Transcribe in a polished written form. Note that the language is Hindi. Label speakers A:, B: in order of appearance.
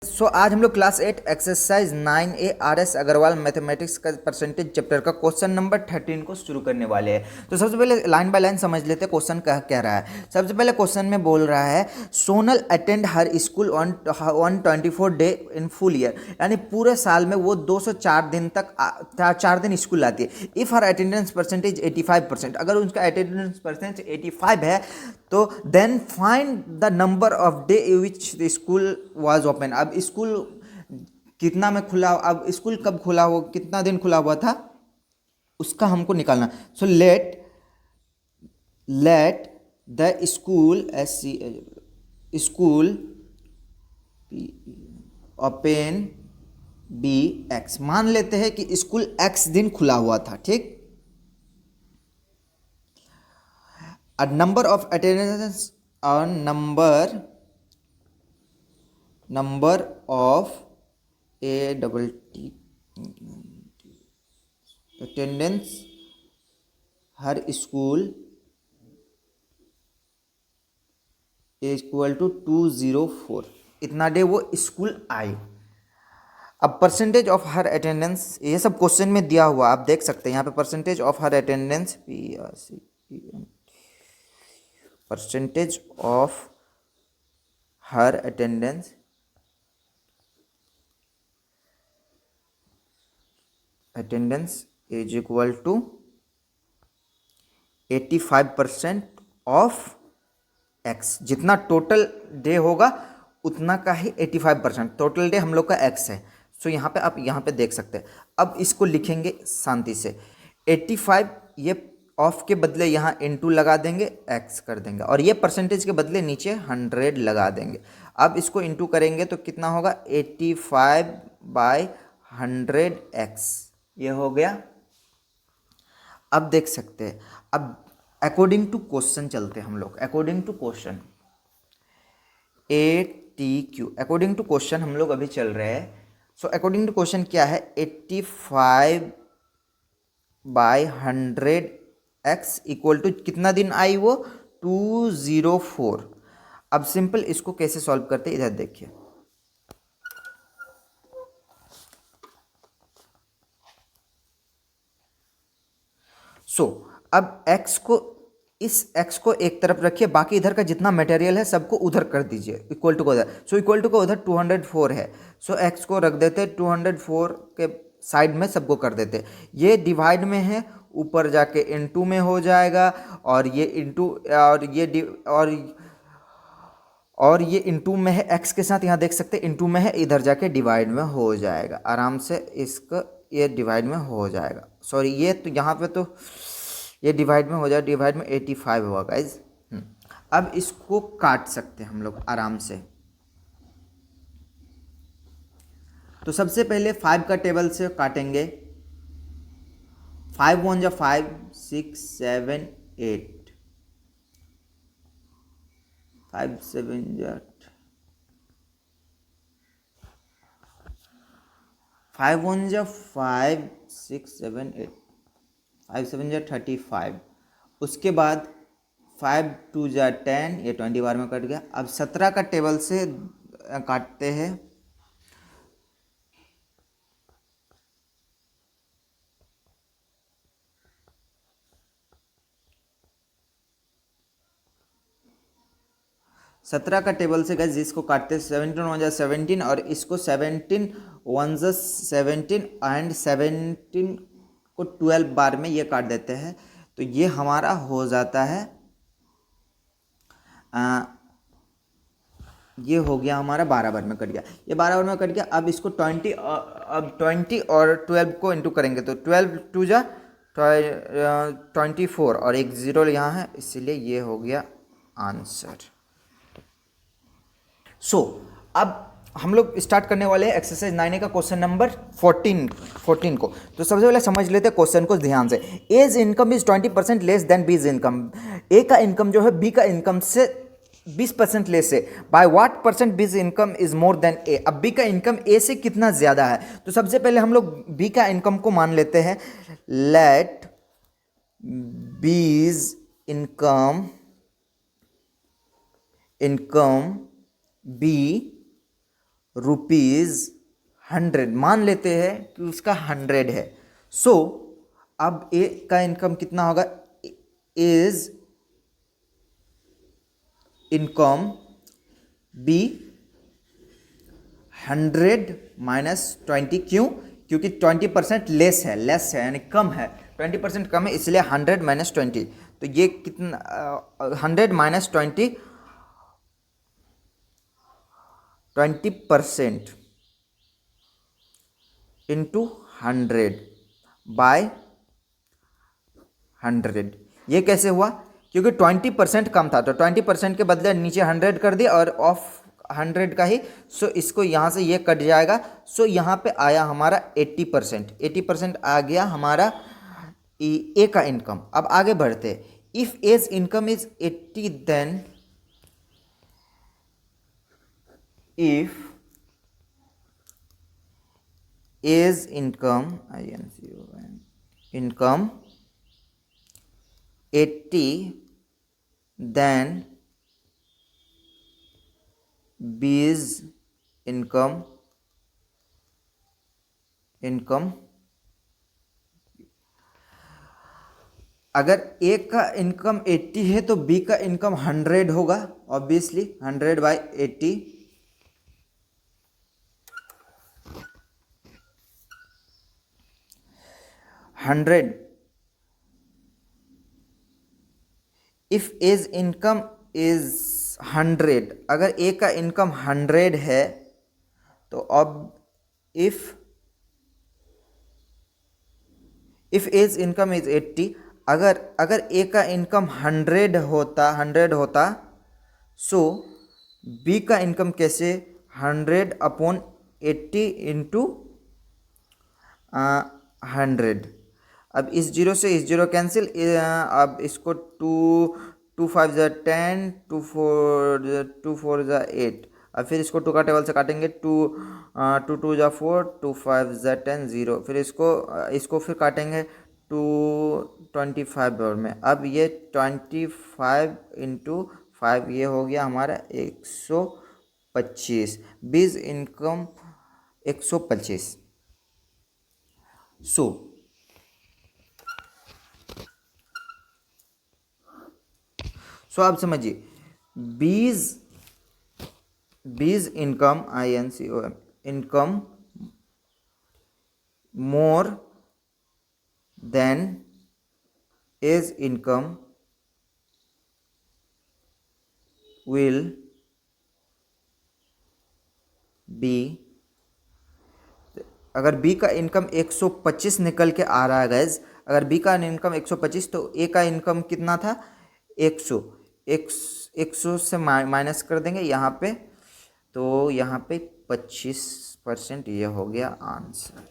A: आज हम लोग class 8 exercise 9A RS Agarwal mathematics का परसेंटेज चैप्टर का क्वेश्चन नंबर 13 को शुरू करने वाले हैं। तो सबसे पहले लाइन बाय लाइन समझ लेते हैं क्वेश्चन कह रहा है। सबसे पहले क्वेश्चन में बोल रहा है Sonal attend her school 124 day in full year, यानी पूरे साल में वो 204 दिन तक 4 दिन स्कूल आती है। इफ़ हर अटेंडेंस परसेंटेज 85%, अगर उनका अटेंडेंस परसेंटेज 85 है तो then find the number of day which the school was open. अब स्कूल कितना में खुला, अब स्कूल कब खुला हो, कितना दिन खुला हुआ था उसका हमको निकालना। So let the school school open be X. मान लेते हैं कि स्कूल एक्स दिन खुला हुआ था, ठीक। A number of attendance or number of a double t attendance her school equal to 204। इतना डे वो स्कूल आई। अब परसेंटेज ऑफ हर अटेंडेंस, ये सब क्वेश्चन में दिया हुआ, आप देख सकते हैं यहाँ पे percentage of her attendance percentage of her attendance is equal to 85% of X. जितना टोटल डे होगा उतना का ही 85%। टोटल डे हम लोग का एक्स है। सो यहाँ पे आप यहाँ पे देख सकते हैं। अब इसको लिखेंगे शांति से। 85 ये ऑफ के बदले यहाँ इनटू लगा देंगे, एक्स कर देंगे, और ये परसेंटेज के बदले नीचे 100 लगा देंगे। अब इसको इनटू करेंगे तो कितना होगा, 85/100 एक्स, ये हो गया। अब देख सकते हैं। अब अकॉर्डिंग टू क्वेश्चन चलते हैं हम लोग। According to question ATQ, according to question हम लोग अभी चल रहे हैं। सो अकॉर्डिंग टू क्वेश्चन क्या है, 85/100 इक्वल टू कितना दिन आई वो, 204। अब सिंपल इसको कैसे सॉल्व करते हैं, इधर देखिए। अब इस x को एक तरफ रखिए, बाकी इधर का जितना मटेरियल है सबको उधर कर दीजिए, इक्वल टू को उधर। इक्वल टू को उधर 204 है। x को रख देते 204 के साइड में, सबको कर देते। ये डिवाइड में है, ऊपर जाके इनटू में हो जाएगा, और ये इनटू और ये इनटू में है x के साथ, यहाँ देख सकते हैं इनटू में है, इधर जाके डिवाइड में हो जाएगा आराम से। इसका ये डिवाइड में हो जाएगा, सॉरी ये तो यहाँ पे तो ये डिवाइड में हो जाएगा, डिवाइड में 85 हुआ गाइज। अब इसको काट सकते हैं हम लोग आराम से। तो सबसे पहले 5 का टेबल से काटेंगे। 5 1 जा 5, 6 7 8, 5 7 जा 5 1 जा 5, 6 7 8, 5 7 जा 35। उसके बाद 5 2 जा 10, ये 20 बार में कट गया। अब 17 का टेबल से काटते हैं। सत्रह का टेबल से गैस जिसको काटते हैं 17 1 जा 17, और इसको 17 1 जा 17 एंड 17 को 12 बार में ये काट देते हैं। तो ये हमारा हो जाता है, ये हो गया हमारा 12 बार में कट गया, ये 12 बार में कट गया। अब इसको 20 और 12 को इंटू करेंगे तो 12 2 जा 24, और एक ज़ीरो यहाँ है, इसीलिए ये हो गया आंसर। अब हम लोग स्टार्ट करने वाले हैं एक्सरसाइज 9A का क्वेश्चन नंबर 14 को। तो सबसे पहले समझ लेते हैं क्वेश्चन को ध्यान से। A's income is 20% less than B's income. A का इनकम जो है बी का इनकम से 20% लेस है। By what percent B's income is more than A. अब बी का इनकम ए से कितना ज्यादा है, तो सबसे पहले हम लोग बी का इनकम को मान लेते हैं। लेट बीज इनकम बी ₹100 मान लेते हैं कि उसका 100 है। सो अब ए का इनकम कितना होगा? Is income be 100 minus 20। क्यों? क्योंकि 20% लेस है यानी कम है, 20% कम है, इसलिए 100 माइनस 20। तो ये कितना 100 माइनस 20% इंटू 100 बाय 100। ये कैसे हुआ? क्योंकि 20% कम था तो 20% के बदले नीचे 100 कर दिया और ऑफ 100 का ही। सो इसको यहाँ से ये कट जाएगा। सो यहाँ पे आया हमारा 80% आ गया हमारा ए का इनकम। अब आगे बढ़ते। If A's income is 80 then if A's income 80 then B's income अगर ए का इनकम 80 है तो बी का इनकम 100 होगा, obviously 100 by 80। If A's income is 100, अगर ए का इनकम 100 है तो अब इफ एज इनकम इज 80, अगर ए का इनकम 100 होता सो बी का इनकम कैसे? 100/80 इंटू 100। अब इस जीरो से इस जीरो कैंसिल। अब इसको 2 5 ज़ा 10, 2 4 ज़ा 8। अब फिर इसको 2 का टेबल से काटेंगे। 2 ज़ा 4, 2 5 ज़ा 10, 0। फिर इसको फिर काटेंगे 25 और में। अब ये 25 इंटू 5 ये हो गया हमारा 125। बीज इनकम 125। सो आप समझिए B's income INCOM income more than A's income will be. अगर बी का इनकम 125 निकल के आ रहा है गैस, अगर बी का इनकम 125 तो ए का इनकम कितना था? 100 से माइनस कर देंगे यहाँ पे, तो यहाँ पे 25% ये हो गया आंसर।